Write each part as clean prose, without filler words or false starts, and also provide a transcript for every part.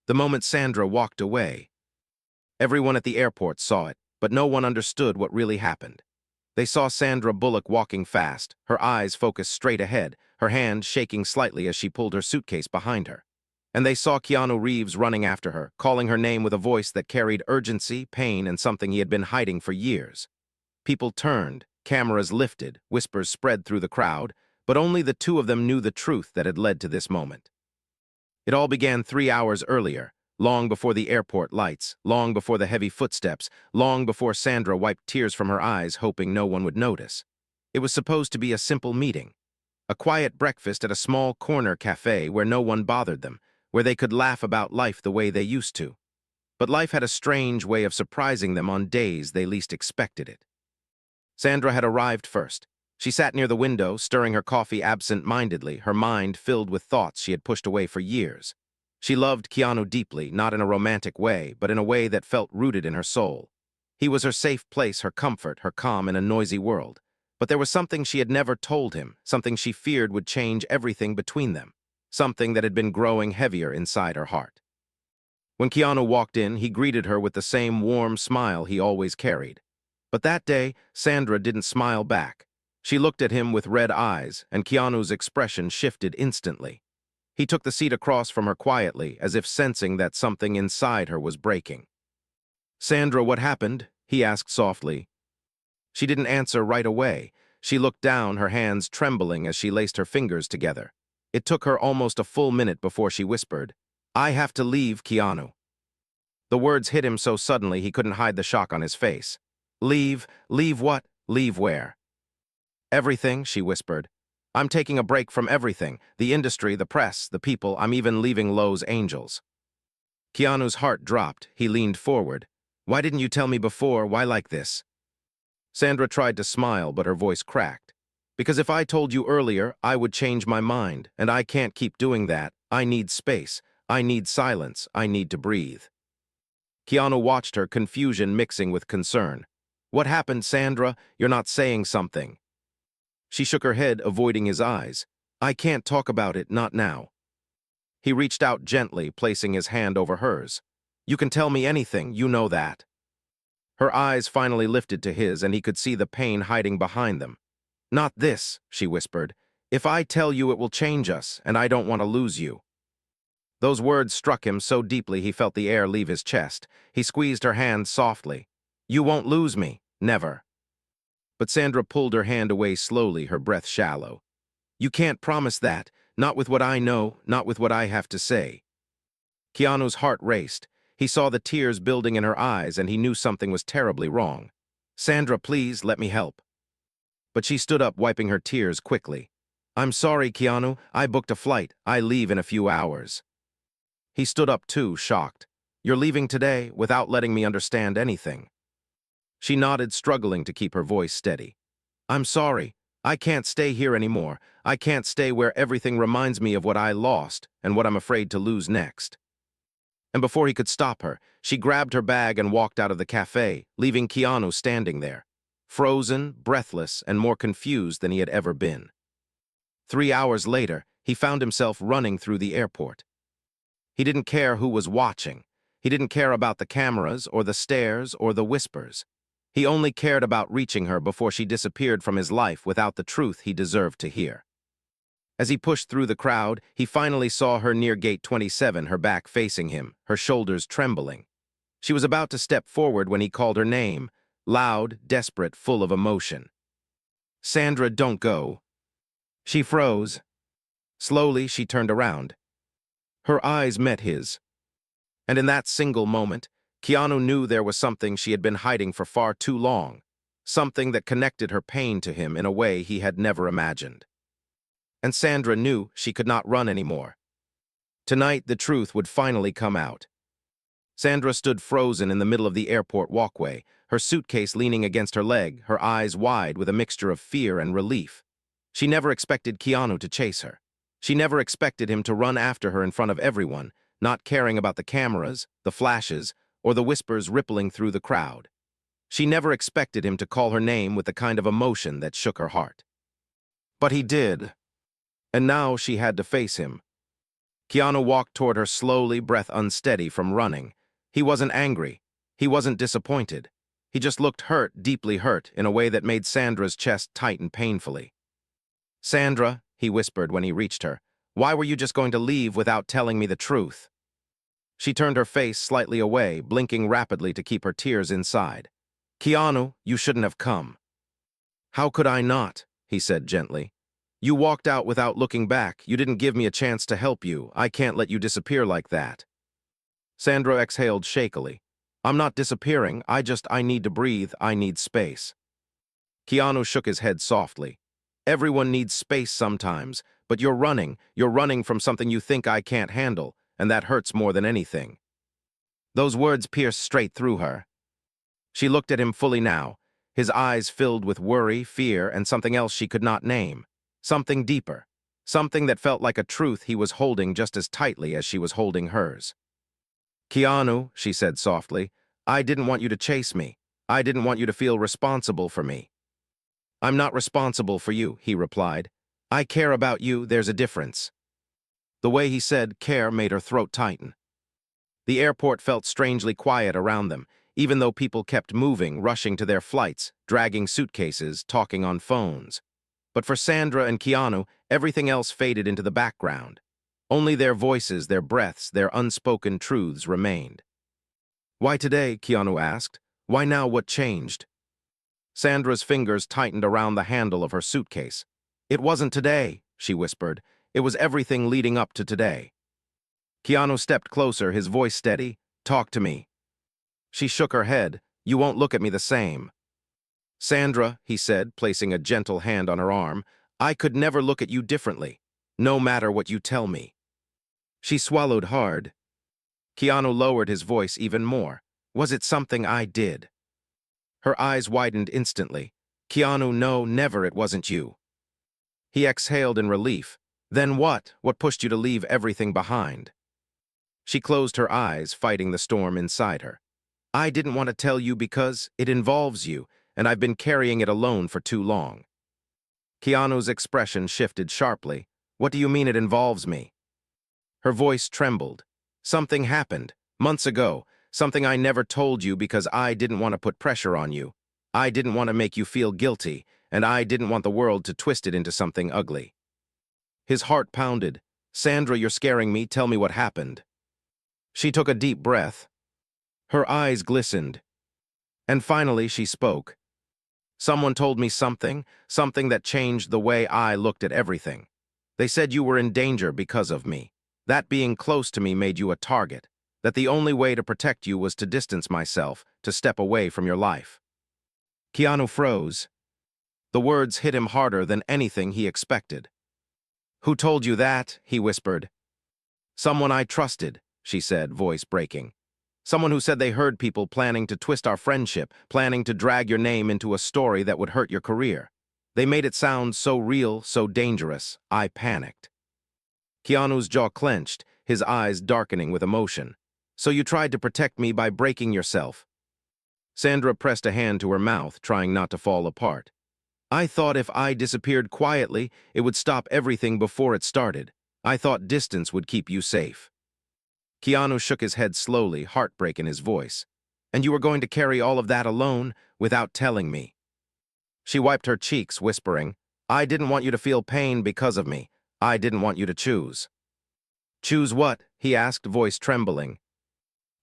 The moment Sandra walked away, everyone at the airport saw it, but no one understood what really happened. They saw Sandra Bullock walking fast, her eyes focused straight ahead, her hand shaking slightly as she pulled her suitcase behind her. And they saw Keanu Reeves running after her, calling her name with a voice that carried urgency, pain, and something he had been hiding for years. People turned, cameras lifted, whispers spread through the crowd, but only the two of them knew the truth that had led to this moment. It all began 3 hours earlier, long before the airport lights, long before the heavy footsteps, long before Sandra wiped tears from her eyes, hoping no one would notice. It was supposed to be a simple meeting, a quiet breakfast at a small corner cafe where no one bothered them, where they could laugh about life the way they used to. But life had a strange way of surprising them on days they least expected it. Sandra had arrived first. She sat near the window, stirring her coffee absent-mindedly, her mind filled with thoughts she had pushed away for years. She loved Keanu deeply, not in a romantic way, but in a way that felt rooted in her soul. He was her safe place, her comfort, her calm in a noisy world. But there was something she had never told him, something she feared would change everything between them, something that had been growing heavier inside her heart. When Keanu walked in, he greeted her with the same warm smile he always carried. But that day, Sandra didn't smile back. She looked at him with red eyes, and Keanu's expression shifted instantly. He took the seat across from her quietly, as if sensing that something inside her was breaking. "Sandra, what happened?" he asked softly. She didn't answer right away. She looked down, her hands trembling as she laced her fingers together. It took her almost a full minute before she whispered, "I have to leave, Keanu." The words hit him so suddenly he couldn't hide the shock on his face. "Leave? Leave what? Leave where?" "Everything," she whispered. "I'm taking a break from everything. The industry, the press, the people. I'm even leaving Lowe's Angels." Keanu's heart dropped. He leaned forward. "Why didn't you tell me before? Why like this?" Sandra tried to smile, but her voice cracked. "Because if I told you earlier, I would change my mind, and I can't keep doing that. I need space. I need silence. I need to breathe." Keanu watched her, confusion mixing with concern. "What happened, Sandra? You're not saying something." She shook her head, avoiding his eyes. "I can't talk about it, not now." He reached out gently, placing his hand over hers. "You can tell me anything, you know that." Her eyes finally lifted to his, and he could see the pain hiding behind them. "Not this," she whispered. "If I tell you, it will change us, and I don't want to lose you." Those words struck him so deeply he felt the air leave his chest. He squeezed her hand softly. "You won't lose me. Never." But Sandra pulled her hand away slowly, her breath shallow. "You can't promise that. Not with what I know, not with what I have to say." Keanu's heart raced. He saw the tears building in her eyes, and he knew something was terribly wrong. "Sandra, please, let me help." But she stood up, wiping her tears quickly. "I'm sorry, Keanu. I booked a flight. I leave in a few hours." He stood up too, shocked. "You're leaving today, without letting me understand anything." She nodded, struggling to keep her voice steady. "I'm sorry. I can't stay here anymore. I can't stay where everything reminds me of what I lost and what I'm afraid to lose next." And before he could stop her, she grabbed her bag and walked out of the cafe, leaving Keanu standing there, frozen, breathless, and more confused than he had ever been. 3 hours later, he found himself running through the airport. He didn't care who was watching. He didn't care about the cameras or the stares or the whispers. He only cared about reaching her before she disappeared from his life without the truth he deserved to hear. As he pushed through the crowd, he finally saw her near gate 27, her back facing him, her shoulders trembling. She was about to step forward when he called her name, loud, desperate, full of emotion. "Sandra, don't go." She froze. Slowly, she turned around. Her eyes met his. And in that single moment, Keanu knew there was something she had been hiding for far too long, something that connected her pain to him in a way he had never imagined. And Sandra knew she could not run anymore. Tonight, the truth would finally come out. Sandra stood frozen in the middle of the airport walkway, her suitcase leaning against her leg, her eyes wide with a mixture of fear and relief. She never expected Keanu to chase her. She never expected him to run after her in front of everyone, not caring about the cameras, the flashes, or the whispers rippling through the crowd. She never expected him to call her name with the kind of emotion that shook her heart. But he did. And now she had to face him. Keanu walked toward her slowly, breath unsteady from running. He wasn't angry. He wasn't disappointed. He just looked hurt, deeply hurt, in a way that made Sandra's chest tighten painfully. "Sandra," he whispered when he reached her, "why were you just going to leave without telling me the truth?" She turned her face slightly away, blinking rapidly to keep her tears inside. "Keanu, you shouldn't have come." "How could I not?" he said gently. "You walked out without looking back. You didn't give me a chance to help you. I can't let you disappear like that." Sandra exhaled shakily. "I'm not disappearing. I need to breathe. I need space." Keanu shook his head softly. "Everyone needs space sometimes, but you're running. You're running from something you think I can't handle, and that hurts more than anything." Those words pierced straight through her. She looked at him fully now, his eyes filled with worry, fear, and something else she could not name. Something deeper. Something that felt like a truth he was holding just as tightly as she was holding hers. "Keanu," she said softly, "I didn't want you to chase me. I didn't want you to feel responsible for me." "I'm not responsible for you," he replied. "I care about you, there's a difference." The way he said care made her throat tighten. The airport felt strangely quiet around them, even though people kept moving, rushing to their flights, dragging suitcases, talking on phones. But for Sandra and Keanu, everything else faded into the background. Only their voices, their breaths, their unspoken truths remained. "Why today?" Keanu asked. "Why now? What changed?" Sandra's fingers tightened around the handle of her suitcase. "It wasn't today," she whispered. "It was everything leading up to today." Keanu stepped closer, his voice steady. "Talk to me." She shook her head. "You won't look at me the same." "Sandra," he said, placing a gentle hand on her arm, "I could never look at you differently, no matter what you tell me." She swallowed hard. Keanu lowered his voice even more. "Was it something I did?" Her eyes widened instantly. "Keanu, no, never, it wasn't you." He exhaled in relief. "Then what? What pushed you to leave everything behind?" She closed her eyes, fighting the storm inside her. "I didn't want to tell you because it involves you, and I've been carrying it alone for too long." Keanu's expression shifted sharply. "What do you mean it involves me?" Her voice trembled. "Something happened, months ago, something I never told you because I didn't want to put pressure on you. I didn't want to make you feel guilty, and I didn't want the world to twist it into something ugly." His heart pounded. "Sandra, you're scaring me. Tell me what happened." She took a deep breath. Her eyes glistened. And finally she spoke. "Someone told me something that changed the way I looked at everything. They said you were in danger because of me. That being close to me made you a target. That the only way to protect you was to distance myself, to step away from your life." Keanu froze. The words hit him harder than anything he expected. "Who told you that?" he whispered. "Someone I trusted," she said, voice breaking. "Someone who said they heard people planning to twist our friendship, planning to drag your name into a story that would hurt your career. They made it sound so real, so dangerous. I panicked." Keanu's jaw clenched, his eyes darkening with emotion. "So you tried to protect me by breaking yourself." Sandra pressed a hand to her mouth, trying not to fall apart. "I thought if I disappeared quietly, it would stop everything before it started. I thought distance would keep you safe." Keanu shook his head slowly, heartbreak in his voice. "And you were going to carry all of that alone, without telling me." She wiped her cheeks, whispering, "I didn't want you to feel pain because of me. I didn't want you to choose." "Choose what?" he asked, voice trembling.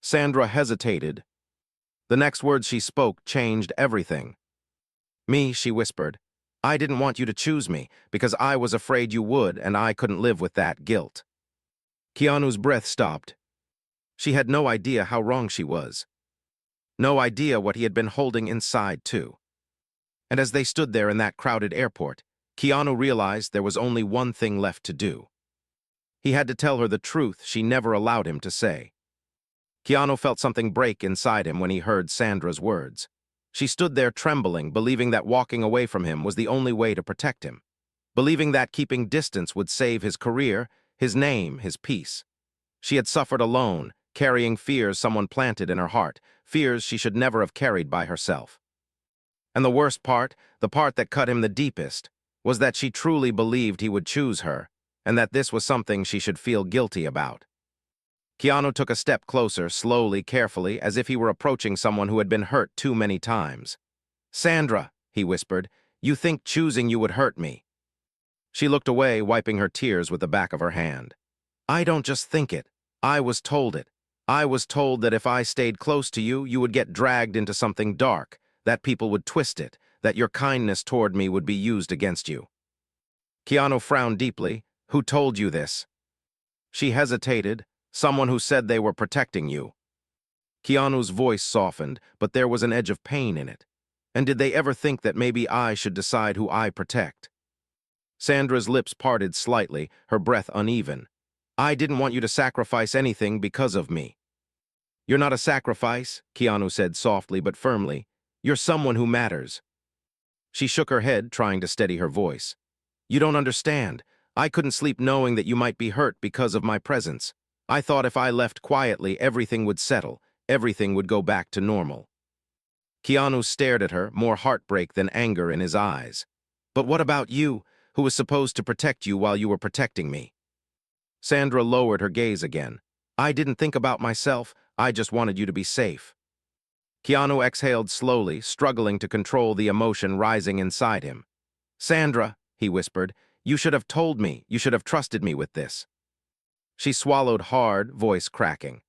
Sandra hesitated. The next words she spoke changed everything. "Me," she whispered. "I didn't want you to choose me, because I was afraid you would, and I couldn't live with that guilt." Keanu's breath stopped. She had no idea how wrong she was. No idea what he had been holding inside, too. And as they stood there in that crowded airport, Keanu realized there was only one thing left to do. He had to tell her the truth she never allowed him to say. Keanu felt something break inside him when he heard Sandra's words. She stood there trembling, believing that walking away from him was the only way to protect him, believing that keeping distance would save his career, his name, his peace. She had suffered alone, carrying fears someone planted in her heart, fears she should never have carried by herself. And the worst part, the part that cut him the deepest, was that she truly believed he would choose her, and that this was something she should feel guilty about. Keanu took a step closer, slowly, carefully, as if he were approaching someone who had been hurt too many times. "Sandra," he whispered, "you think choosing you would hurt me." She looked away, wiping her tears with the back of her hand. "I don't just think it. I was told it. I was told that if I stayed close to you, you would get dragged into something dark, that people would twist it, that your kindness toward me would be used against you." Keanu frowned deeply. "Who told you this?" She hesitated. "Someone who said they were protecting you." Keanu's voice softened, but there was an edge of pain in it. "And did they ever think that maybe I should decide who I protect?" Sandra's lips parted slightly, her breath uneven. "I didn't want you to sacrifice anything because of me." "You're not a sacrifice," Keanu said softly but firmly. "You're someone who matters." She shook her head, trying to steady her voice. "You don't understand. I couldn't sleep knowing that you might be hurt because of my presence. I thought if I left quietly, everything would settle, everything would go back to normal." Keanu stared at her, more heartbreak than anger in his eyes. "But what about you, who was supposed to protect you while you were protecting me?" Sandra lowered her gaze again. "I didn't think about myself, I just wanted you to be safe." Keanu exhaled slowly, struggling to control the emotion rising inside him. "Sandra," he whispered, "you should have told me, you should have trusted me with this." She swallowed hard, voice cracking.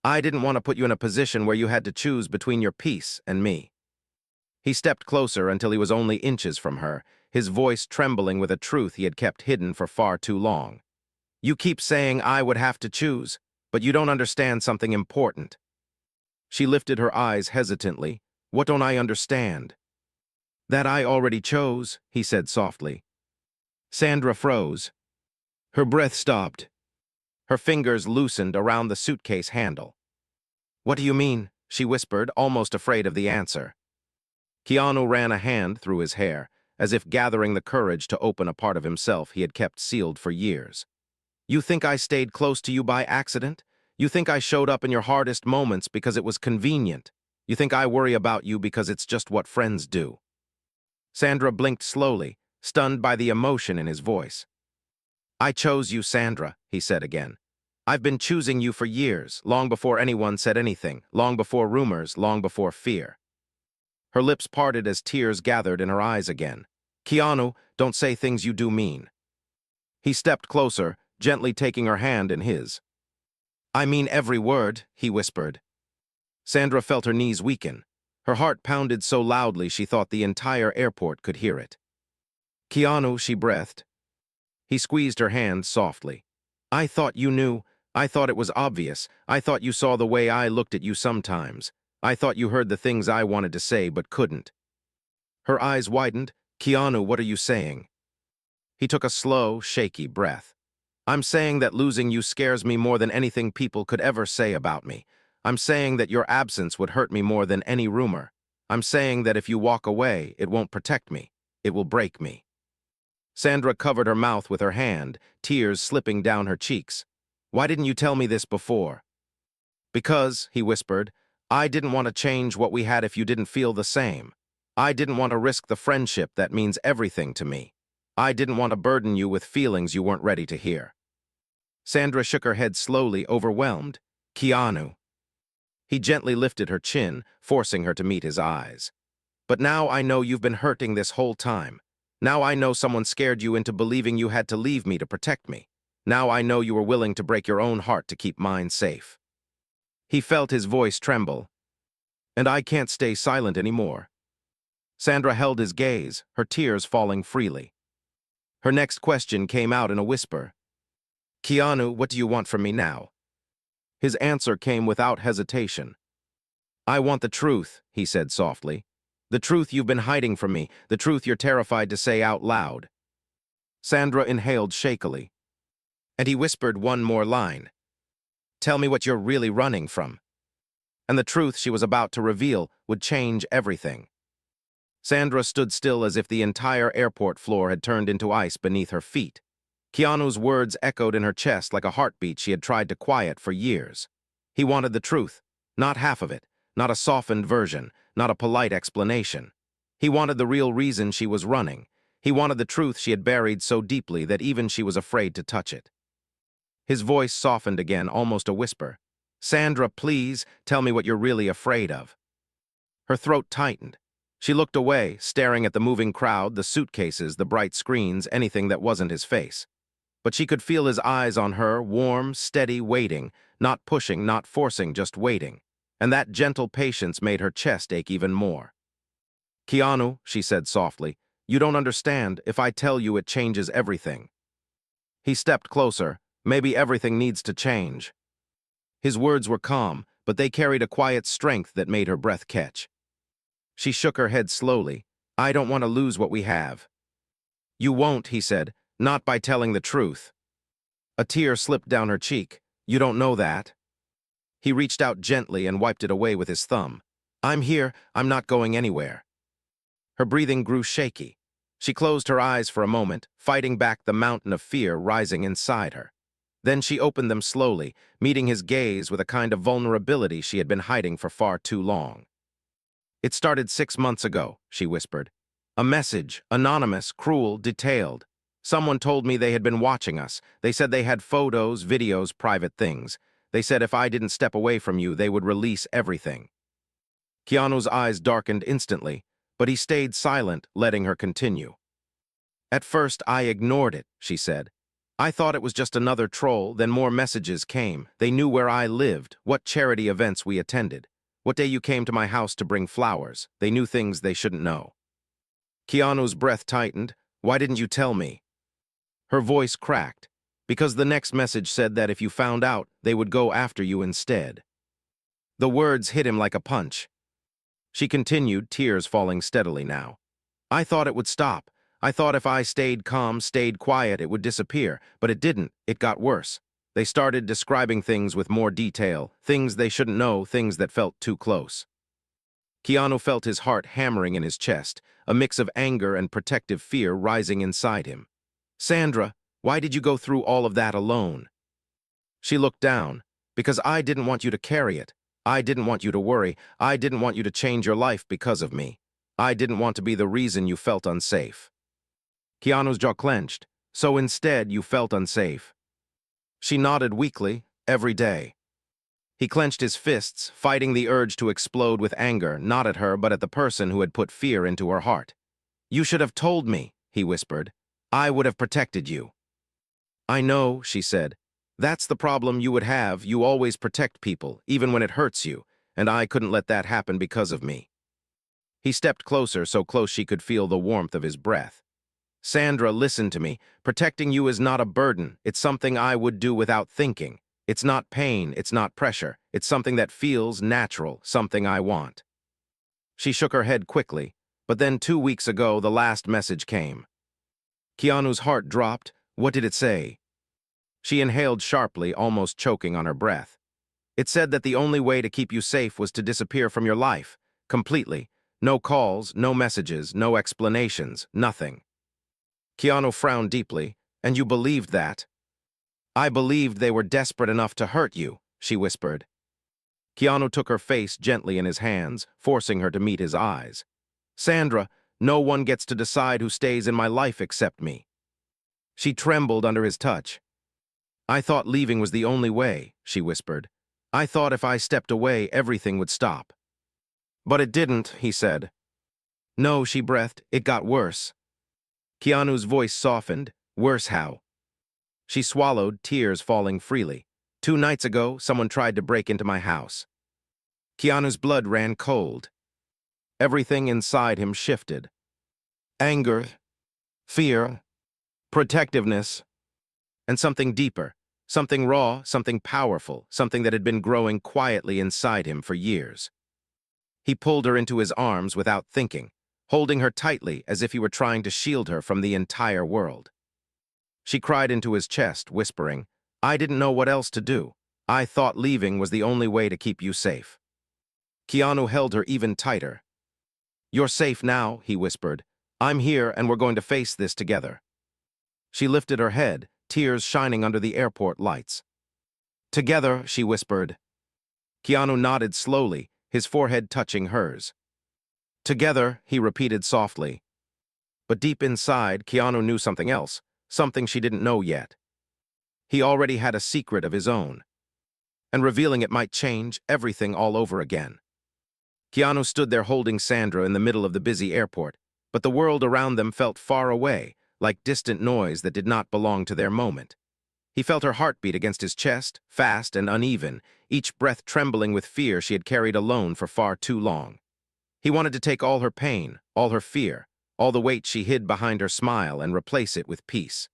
"I didn't want to put you in a position where you had to choose between your peace and me." He stepped closer until he was only inches from her, his voice trembling with a truth he had kept hidden for far too long. "You keep saying I would have to choose, but you don't understand something important." She lifted her eyes hesitantly. "What don't I understand?" "That I already chose," he said softly. Sandra froze. Her breath stopped. Her fingers loosened around the suitcase handle. "What do you mean?" she whispered, almost afraid of the answer. Keanu ran a hand through his hair, as if gathering the courage to open a part of himself he had kept sealed for years. "You think I stayed close to you by accident? You think I showed up in your hardest moments because it was convenient? You think I worry about you because it's just what friends do?" Sandra blinked slowly, stunned by the emotion in his voice. "I chose you, Sandra," he said again. "I've been choosing you for years, long before anyone said anything, long before rumors, long before fear." Her lips parted as tears gathered in her eyes again. "Keanu, don't say things you do mean." He stepped closer, gently taking her hand in his. "I mean every word," he whispered. Sandra felt her knees weaken. Her heart pounded so loudly she thought the entire airport could hear it. "Keanu," she breathed. He squeezed her hand softly. "I thought you knew. I thought it was obvious. I thought you saw the way I looked at you sometimes. I thought you heard the things I wanted to say but couldn't." Her eyes widened. "Keanu, what are you saying?" He took a slow, shaky breath. "I'm saying that losing you scares me more than anything people could ever say about me. I'm saying that your absence would hurt me more than any rumor. I'm saying that if you walk away, it won't protect me. It will break me." Sandra covered her mouth with her hand, tears slipping down her cheeks. "Why didn't you tell me this before?" "Because," he whispered, "I didn't want to change what we had if you didn't feel the same. I didn't want to risk the friendship that means everything to me. I didn't want to burden you with feelings you weren't ready to hear." Sandra shook her head slowly, overwhelmed. "Keanu." He gently lifted her chin, forcing her to meet his eyes. "But now I know you've been hurting this whole time. Now I know someone scared you into believing you had to leave me to protect me. Now I know you were willing to break your own heart to keep mine safe." He felt his voice tremble. "And I can't stay silent anymore." Sandra held his gaze, her tears falling freely. Her next question came out in a whisper. "Keanu, what do you want from me now?" His answer came without hesitation. "I want the truth," he said softly. "The truth you've been hiding from me, the truth you're terrified to say out loud." Sandra inhaled shakily. And he whispered one more line. "Tell me what you're really running from." And the truth she was about to reveal would change everything. Sandra stood still as if the entire airport floor had turned into ice beneath her feet. Keanu's words echoed in her chest like a heartbeat she had tried to quiet for years. He wanted the truth, not half of it, not a softened version, not a polite explanation. He wanted the real reason she was running. He wanted the truth she had buried so deeply that even she was afraid to touch it. His voice softened again, almost a whisper. "Sandra, please, tell me what you're really afraid of." Her throat tightened. She looked away, staring at the moving crowd, the suitcases, the bright screens, anything that wasn't his face. But she could feel his eyes on her, warm, steady, waiting, not pushing, not forcing, just waiting. And that gentle patience made her chest ache even more. "Keanu," she said softly, "you don't understand. If I tell you, it changes everything." He stepped closer. "Maybe everything needs to change." His words were calm, but they carried a quiet strength that made her breath catch. She shook her head slowly. "I don't want to lose what we have." "You won't," he said, "not by telling the truth." A tear slipped down her cheek. "You don't know that." He reached out gently and wiped it away with his thumb. "I'm here. I'm not going anywhere." Her breathing grew shaky. She closed her eyes for a moment, fighting back the mountain of fear rising inside her. Then she opened them slowly, meeting his gaze with a kind of vulnerability she had been hiding for far too long. "It started 6 months ago," she whispered. "A message, anonymous, cruel, detailed. Someone told me they had been watching us. They said they had photos, videos, private things. They said if I didn't step away from you, they would release everything." Keanu's eyes darkened instantly, but he stayed silent, letting her continue. "At first, I ignored it," she said. "I thought it was just another troll, then more messages came. They knew where I lived, what charity events we attended, what day you came to my house to bring flowers. They knew things they shouldn't know." Keanu's breath tightened. "Why didn't you tell me?" Her voice cracked. "Because the next message said that if you found out, they would go after you instead." The words hit him like a punch. She continued, tears falling steadily now. "I thought it would stop. I thought if I stayed calm, stayed quiet, it would disappear. But it didn't. It got worse. They started describing things with more detail, things they shouldn't know, things that felt too close." Keanu felt his heart hammering in his chest, a mix of anger and protective fear rising inside him. "Sandra, why did you go through all of that alone?" She looked down. "Because I didn't want you to carry it. I didn't want you to worry. I didn't want you to change your life because of me. I didn't want to be the reason you felt unsafe." Keanu's jaw clenched. "So instead, you felt unsafe." She nodded weakly. "Every day." He clenched his fists, fighting the urge to explode with anger, not at her but at the person who had put fear into her heart. "You should have told me," he whispered. "I would have protected you." "I know," she said. "That's the problem you would have. You always protect people, even when it hurts you, and I couldn't let that happen because of me." He stepped closer, so close she could feel the warmth of his breath. "Sandra, listen to me. Protecting you is not a burden. It's something I would do without thinking. It's not pain, it's not pressure. It's something that feels natural, something I want." She shook her head quickly, but then 2 weeks ago the last message came. Keanu's heart dropped. "What did it say?" She inhaled sharply, almost choking on her breath. "It said that the only way to keep you safe was to disappear from your life, completely. No calls, no messages, no explanations, nothing." Keanu frowned deeply. "And you believed that?" "I believed they were desperate enough to hurt you," she whispered. Keanu took her face gently in his hands, forcing her to meet his eyes. "Sandra, no one gets to decide who stays in my life except me." She trembled under his touch. "I thought leaving was the only way," she whispered. "I thought if I stepped away, everything would stop." "But it didn't," he said. "No," she breathed, "it got worse." Keanu's voice softened. "Worse how?" She swallowed, tears falling freely. "2 nights ago, someone tried to break into my house." Keanu's blood ran cold. Everything inside him shifted. Anger, fear, protectiveness, and something deeper, something raw, something powerful, something that had been growing quietly inside him for years. He pulled her into his arms without thinking, holding her tightly as if he were trying to shield her from the entire world. She cried into his chest, whispering, "I didn't know what else to do. I thought leaving was the only way to keep you safe." Keanu held her even tighter. "You're safe now," he whispered. "I'm here and we're going to face this together." She lifted her head, tears shining under the airport lights. "Together," she whispered. Keanu nodded slowly, his forehead touching hers. "Together," he repeated softly. But deep inside, Keanu knew something else, something she didn't know yet. He already had a secret of his own, and revealing it might change everything all over again. Keanu stood there holding Sandra in the middle of the busy airport, but the world around them felt far away, like distant noise that did not belong to their moment. He felt her heartbeat against his chest, fast and uneven, each breath trembling with fear she had carried alone for far too long. He wanted to take all her pain, all her fear, all the weight she hid behind her smile and replace it with peace.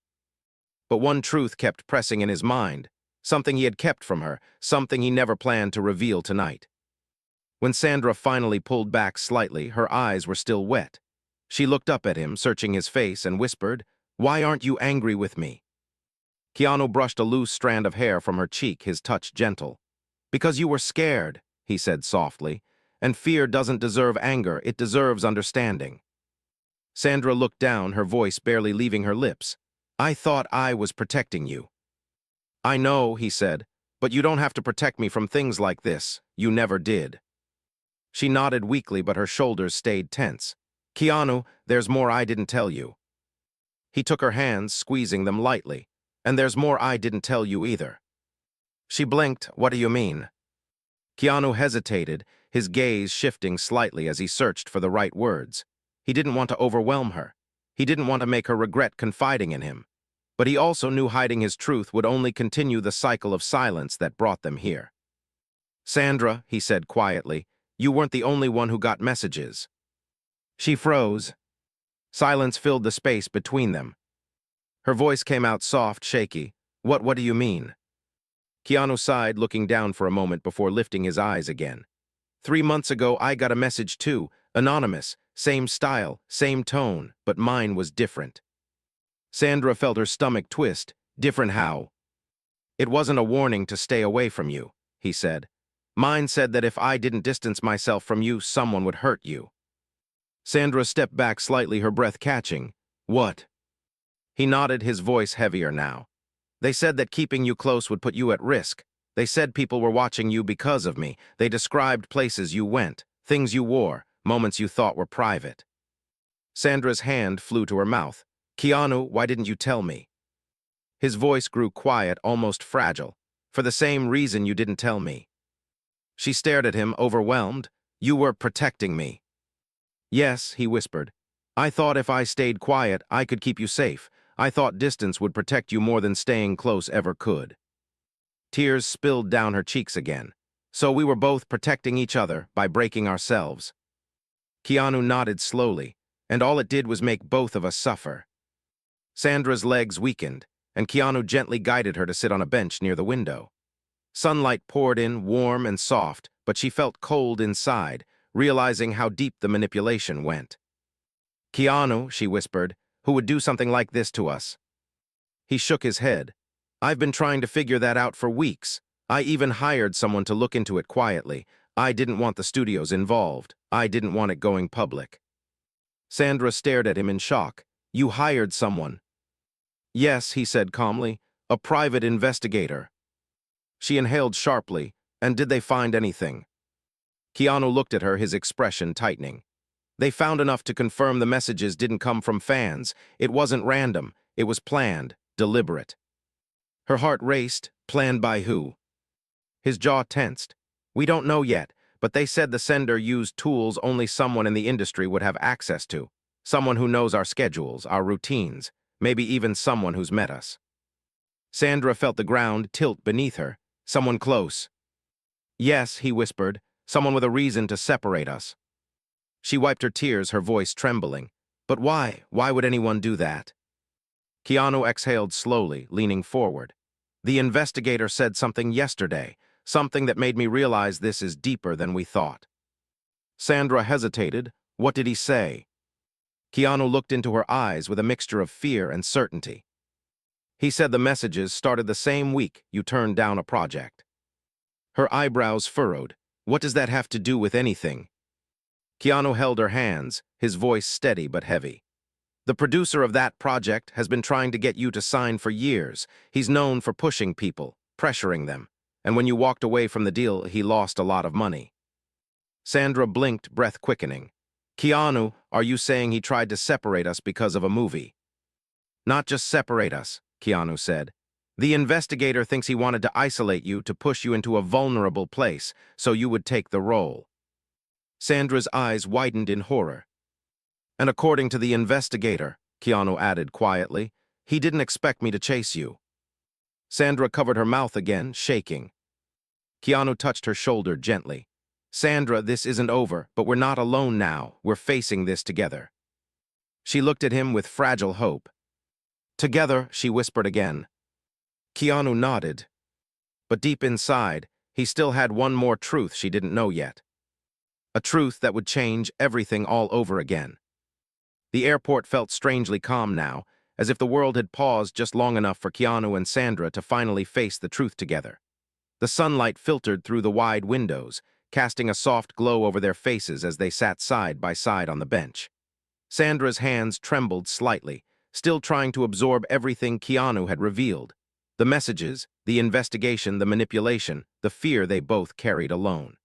But one truth kept pressing in his mind, something he had kept from her, something he never planned to reveal tonight. When Sandra finally pulled back slightly, her eyes were still wet. She looked up at him, searching his face, and whispered, "Why aren't you angry with me?" Keanu brushed a loose strand of hair from her cheek, his touch gentle. "Because you were scared," he said softly, "and fear doesn't deserve anger, it deserves understanding." Sandra looked down, her voice barely leaving her lips. "I thought I was protecting you." "I know," he said, "but you don't have to protect me from things like this. You never did." She nodded weakly, but her shoulders stayed tense. "Keanu, there's more I didn't tell you." He took her hands, squeezing them lightly. "And there's more I didn't tell you either." She blinked. "What do you mean?" Keanu hesitated, his gaze shifting slightly as he searched for the right words. He didn't want to overwhelm her. He didn't want to make her regret confiding in him. But he also knew hiding his truth would only continue the cycle of silence that brought them here. "Sandra," he said quietly, "you weren't the only one who got messages." She froze. Silence filled the space between them. Her voice came out soft, shaky. What do you mean?" Keanu sighed, looking down for a moment before lifting his eyes again. "3 months ago, I got a message too, anonymous, same style, same tone, but mine was different." Sandra felt her stomach twist. "Different how?" "It wasn't a warning to stay away from you," he said. "Mine said that if I didn't distance myself from you, someone would hurt you." Sandra stepped back slightly, her breath catching. "What?" He nodded, his voice heavier now. "They said that keeping you close would put you at risk. They said people were watching you because of me. They described places you went, things you wore, moments you thought were private." Sandra's hand flew to her mouth. "Keanu, why didn't you tell me?" His voice grew quiet, almost fragile. "For the same reason you didn't tell me." She stared at him, overwhelmed. "You were protecting me." "Yes," he whispered. "I thought if I stayed quiet, I could keep you safe. I thought distance would protect you more than staying close ever could." Tears spilled down her cheeks again. "So we were both protecting each other by breaking ourselves." Keanu nodded slowly, "And all it did was make both of us suffer." Sandra's legs weakened, and Keanu gently guided her to sit on a bench near the window. Sunlight poured in, warm and soft, but she felt cold inside, realizing how deep the manipulation went. "Keanu," she whispered, "who would do something like this to us?" He shook his head. "I've been trying to figure that out for weeks. I even hired someone to look into it quietly. I didn't want the studios involved. I didn't want it going public." Sandra stared at him in shock. "You hired someone?" "Yes," he said calmly, "a private investigator." She inhaled sharply. "And did they find anything?" Keanu looked at her, his expression tightening. "They found enough to confirm the messages didn't come from fans. It wasn't random. It was planned, deliberate." Her heart raced. "Planned by who?" His jaw tensed. "We don't know yet, but they said the sender used tools only someone in the industry would have access to. Someone who knows our schedules, our routines, maybe even someone who's met us." Sandra felt the ground tilt beneath her. "Someone close." "Yes," he whispered, "someone with a reason to separate us." She wiped her tears, her voice trembling. "But why? Why would anyone do that?" Keanu exhaled slowly, leaning forward. "The investigator said something yesterday, something that made me realize this is deeper than we thought." Sandra hesitated. "What did he say?" Keanu looked into her eyes with a mixture of fear and certainty. "He said the messages started the same week you turned down a project." Her eyebrows furrowed. "What does that have to do with anything?" Keanu held her hands, his voice steady but heavy. "The producer of that project has been trying to get you to sign for years. He's known for pushing people, pressuring them. And when you walked away from the deal, he lost a lot of money." Sandra blinked, breath quickening. Keanu, are you saying he tried to separate us because of a movie? Not just separate us, Keanu said. The investigator thinks he wanted to isolate you to push you into a vulnerable place so you would take the role. Sandra's eyes widened in horror. And according to the investigator, Keanu added quietly, he didn't expect me to chase you. Sandra covered her mouth again, shaking. Keanu touched her shoulder gently. Sandra, this isn't over, but we're not alone now. We're facing this together. She looked at him with fragile hope. Together, she whispered again. Keanu nodded. But deep inside, he still had one more truth she didn't know yet. A truth that would change everything all over again. The airport felt strangely calm now, as if the world had paused just long enough for Keanu and Sandra to finally face the truth together. The sunlight filtered through the wide windows, casting a soft glow over their faces as they sat side by side on the bench. Sandra's hands trembled slightly, still trying to absorb everything Keanu had revealed. The messages, the investigation, the manipulation, the fear they both carried alone.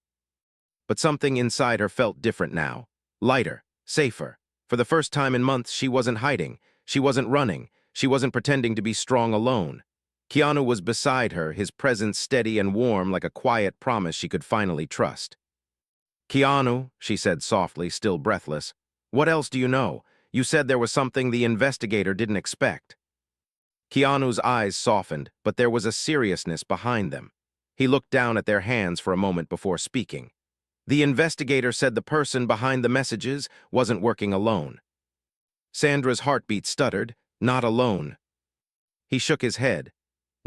But something inside her felt different now. Lighter, safer. For the first time in months, she wasn't hiding. She wasn't running. She wasn't pretending to be strong alone. Keanu was beside her, his presence steady and warm like a quiet promise she could finally trust. Keanu, she said softly, still breathless, what else do you know? You said there was something the investigator didn't expect. Keanu's eyes softened, but there was a seriousness behind them. He looked down at their hands for a moment before speaking. The investigator said the person behind the messages wasn't working alone. Sandra's heartbeat stuttered, not alone. He shook his head.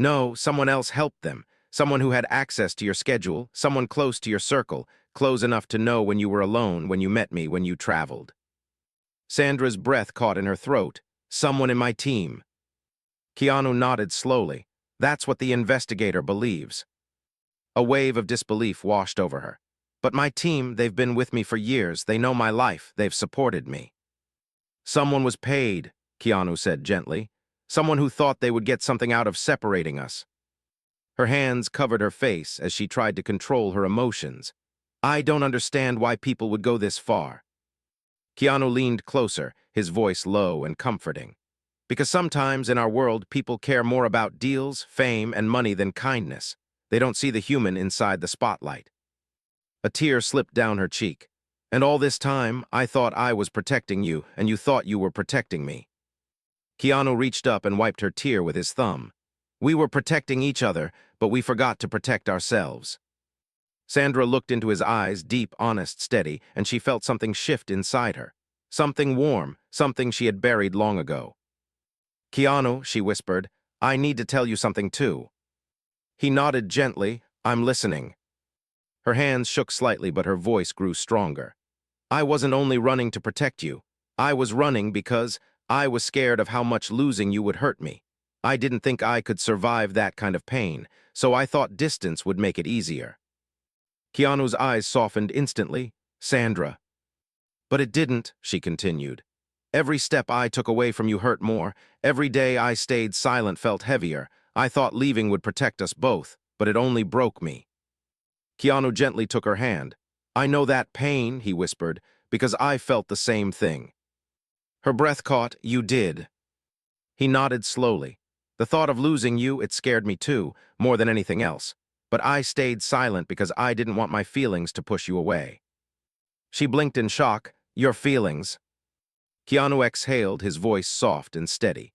No, someone else helped them. Someone who had access to your schedule, someone close to your circle, close enough to know when you were alone, when you met me, when you traveled. Sandra's breath caught in her throat. Someone in my team. Keanu nodded slowly. That's what the investigator believes. A wave of disbelief washed over her. But my team, they've been with me for years. They know my life. They've supported me. Someone was paid, Keanu said gently. Someone who thought they would get something out of separating us. Her hands covered her face as she tried to control her emotions. I don't understand why people would go this far. Keanu leaned closer, his voice low and comforting. Because sometimes in our world, people care more about deals, fame, and money than kindness. They don't see the human inside the spotlight. A tear slipped down her cheek. And all this time, I thought I was protecting you, and you thought you were protecting me. Keanu reached up and wiped her tear with his thumb. We were protecting each other, but we forgot to protect ourselves. Sandra looked into his eyes, deep, honest, steady, and she felt something shift inside her. Something warm, something she had buried long ago. Keanu, she whispered, I need to tell you something too. He nodded gently, I'm listening. Her hands shook slightly, but her voice grew stronger. I wasn't only running to protect you. I was running because I was scared of how much losing you would hurt me. I didn't think I could survive that kind of pain, so I thought distance would make it easier. Keanu's eyes softened instantly. Sandra. But it didn't, she continued. Every step I took away from you hurt more. Every day I stayed silent felt heavier. I thought leaving would protect us both, but it only broke me. Keanu gently took her hand. I know that pain, he whispered, because I felt the same thing. Her breath caught, you did. He nodded slowly. The thought of losing you, it scared me too, more than anything else. But I stayed silent because I didn't want my feelings to push you away. She blinked in shock. Your feelings. Keanu exhaled, his voice soft and steady.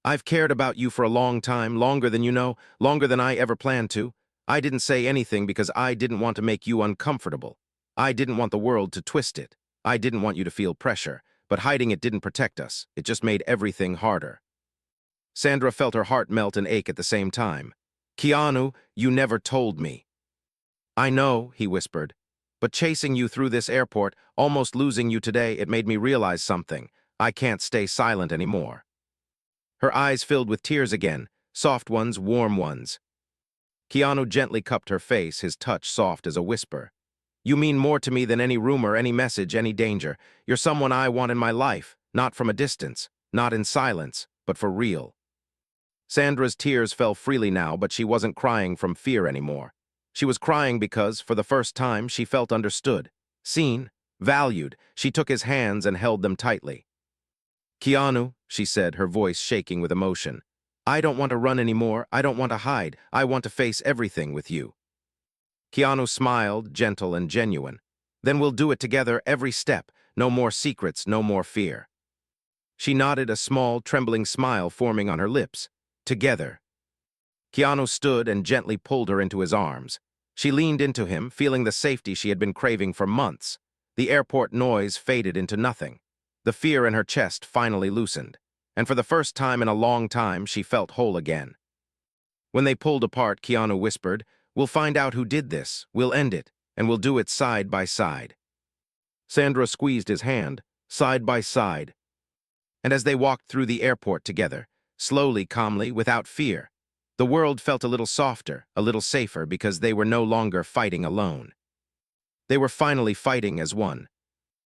I've cared about you for a long time, longer than you know, longer than I ever planned to. I didn't say anything because I didn't want to make you uncomfortable. I didn't want the world to twist it. I didn't want you to feel pressure, but hiding it didn't protect us. It just made everything harder. Sandra felt her heart melt and ache at the same time. Keanu, you never told me. I know, he whispered, but chasing you through this airport, almost losing you today, it made me realize something. I can't stay silent anymore. Her eyes filled with tears again, soft ones, warm ones. Keanu gently cupped her face, his touch soft as a whisper. You mean more to me than any rumor, any message, any danger. You're someone I want in my life, not from a distance, not in silence, but for real. Sandra's tears fell freely now, but she wasn't crying from fear anymore. She was crying because, for the first time, she felt understood, seen, Valued, she took his hands and held them tightly. Keanu, she said, her voice shaking with emotion, I don't want to run anymore. I don't want to hide. I want to face everything with you. Keanu smiled, gentle and genuine. Then we'll do it together every step. No more secrets, no more fear. She nodded, a small, trembling smile forming on her lips. Together. Keanu stood and gently pulled her into his arms. She leaned into him, feeling the safety she had been craving for months. The airport noise faded into nothing. The fear in her chest finally loosened, and for the first time in a long time, she felt whole again. When they pulled apart, Keanu whispered, We'll find out who did this, we'll end it, and we'll do it side by side. Sandra squeezed his hand, side by side, and as they walked through the airport together, slowly, calmly, without fear, the world felt a little softer, a little safer, because they were no longer fighting alone. They were finally fighting as one.